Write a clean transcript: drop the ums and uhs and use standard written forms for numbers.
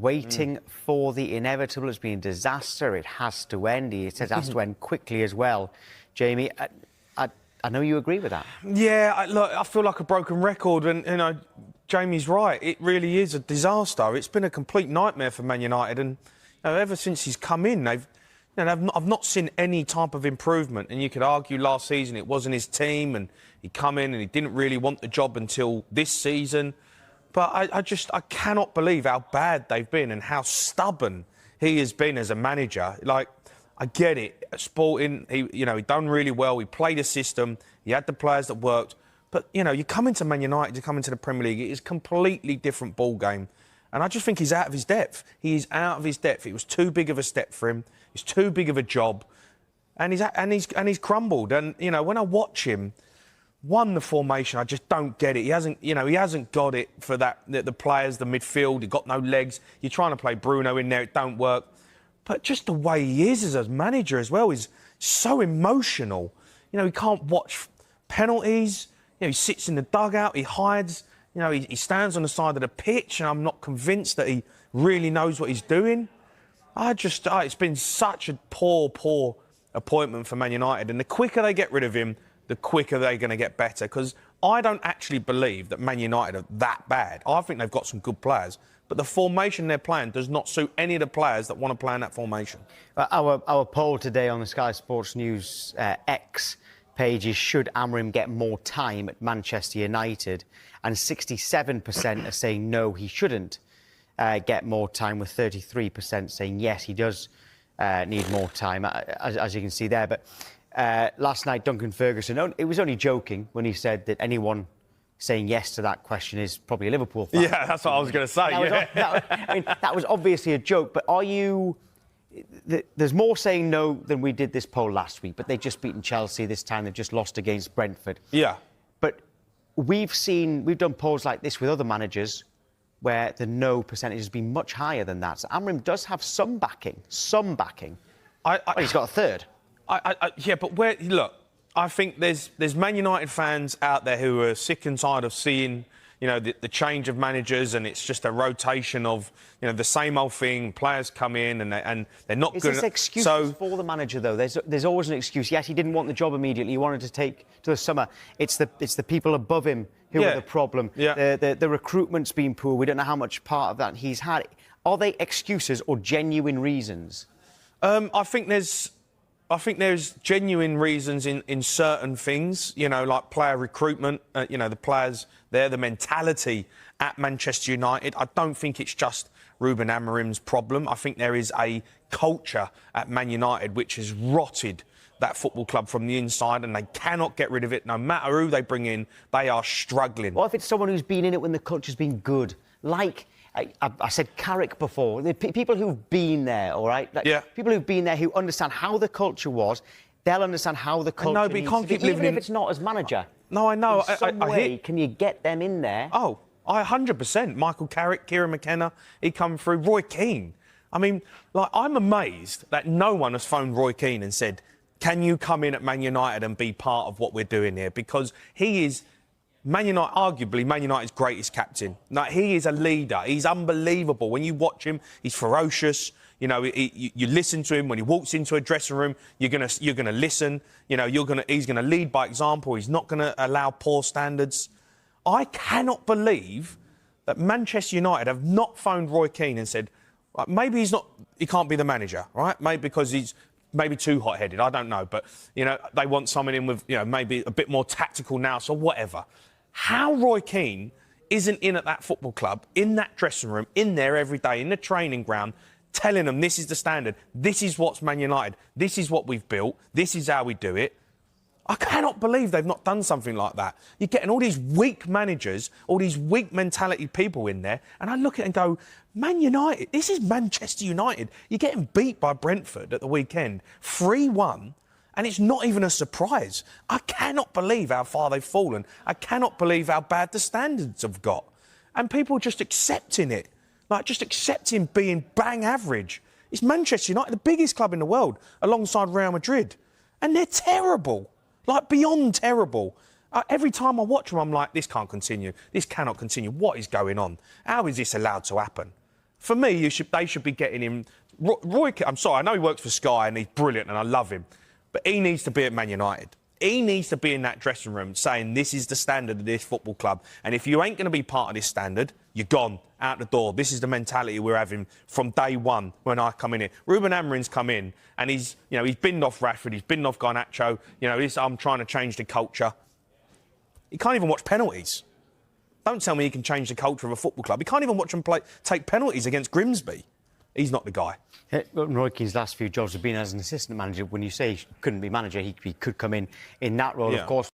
waiting for the inevitable. It's been a disaster. It has to end. He says it has to end quickly as well. Jamie, I know you agree with that. Yeah, look, I feel like a broken record, and Jamie's right. It really is a disaster. It's been a complete nightmare for Man United, and ever since he's come in, I've not seen any type of improvement. And you could argue last season it wasn't his team, and he come in and he didn't really want the job until this season. But I cannot believe how bad they've been and how stubborn he has been as a manager. Like, I get it. Sporting, he done really well. He played a system. He had the players that worked. But, you come into Man United, you come into the Premier League, it's a completely different ball game. And I just think he's out of his depth. He is out of his depth. It was too big of a step for him. It's too big of a job. And he's crumbled. And, when I watch him, the formation, I just don't get it. He hasn't got it for the players, the midfield. He's got no legs. You're trying to play Bruno in there, it don't work. But just the way he is as a manager as well is so emotional. He can't watch penalties. He sits in the dugout, he hides. He stands on the side of the pitch, and I'm not convinced that he really knows what he's doing. It's been such a poor appointment for Man United. And the quicker they get rid of him, the quicker they're going to get better. Because I don't actually believe that Man United are that bad. I think they've got some good players. But the formation they're playing does not suit any of the players that want to play in that formation. Our poll today on the Sky Sports News X page is, should Amorim get more time at Manchester United? And 67% are saying no, he shouldn't get more time, with 33% saying yes, he does need more time, as you can see there. But last night, Duncan Ferguson, it was only joking when he said that anyone saying yes to that question is probably a Liverpool fan. Yeah, that's what I was going to say. That was obviously a joke, but are you... There's more saying no than we did this poll last week, but they've just beaten Chelsea this time. They've just lost against Brentford. Yeah. But we've done polls like this with other managers where the no percentage has been much higher than that. So Amorim does have some backing. Well, he's got a third. Yeah, but look, I think there's Man United fans out there who are sick and tired of seeing, the change of managers, and it's just a rotation of, the same old thing. Players come in and they're not good. Is this excuses for the manager, though? There's always an excuse. Yes, he didn't want the job immediately. He wanted to take to the summer. It's the people above him who are the problem. Yeah. The recruitment's been poor. We don't know how much part of that he's had. Are they excuses or genuine reasons? I think there's genuine reasons in certain things, like player recruitment, the players there, the mentality at Manchester United. I don't think it's just Ruben Amorim's problem. I think there is a culture at Man United which has rotted that football club from the inside, and they cannot get rid of it. No matter who they bring in, they are struggling. What if it's someone who's been in it when the culture's been good? Like... I said Carrick before. The people who've been there, all right? People who've been there who understand how the culture was, they'll understand how the culture needs to be, even if it's not as manager. No, I know. In some way, can you get them in there? Oh, 100%. Michael Carrick, Kieran McKenna, he come through. Roy Keane. I mean, I'm amazed that no one has phoned Roy Keane and said, can you come in at Man United and be part of what we're doing here? Because he is... arguably Man United's greatest captain. He is a leader. He's unbelievable. When you watch him, he's ferocious. You listen to him when he walks into a dressing room. You're gonna listen. He's gonna lead by example. He's not gonna allow poor standards. I cannot believe that Manchester United have not phoned Roy Keane and said, maybe he can't be the manager, right? Maybe because he's too hot-headed. I don't know, but they want someone in with maybe a bit more tactical now, so whatever. How Roy Keane isn't in at that football club, in that dressing room, in there every day, in the training ground, telling them this is the standard, this is what's Man United, this is what we've built, this is how we do it. I cannot believe they've not done something like that. You're getting all these weak managers, all these weak mentality people in there, and I look at it and go, Man United, this is Manchester United. You're getting beat by Brentford at the weekend, 3-1, and it's not even a surprise. I cannot believe how far they've fallen. I cannot believe how bad the standards have got. And people just accepting it, just accepting being bang average. It's Manchester United, the biggest club in the world, alongside Real Madrid. And they're terrible, beyond terrible. Every time I watch them, I'm like, this can't continue. This cannot continue. What is going on? How is this allowed to happen? For me, they should be getting him. Roy, I'm sorry, I know he works for Sky and he's brilliant and I love him, but he needs to be at Man United. He needs to be in that dressing room saying this is the standard of this football club. And if you ain't going to be part of this standard, you're gone, out the door. This is the mentality we're having from day one when I come in here. Ruben Amorim's come in and he's binned off Rashford, he's binned off Garnacho. I'm trying to change the culture. He can't even watch penalties. Don't tell me he can change the culture of a football club. He can't even watch them take penalties against Grimsby. He's not the guy. Roy Keane's last few jobs have been as an assistant manager. When you say he couldn't be manager, he could come in that role, of course.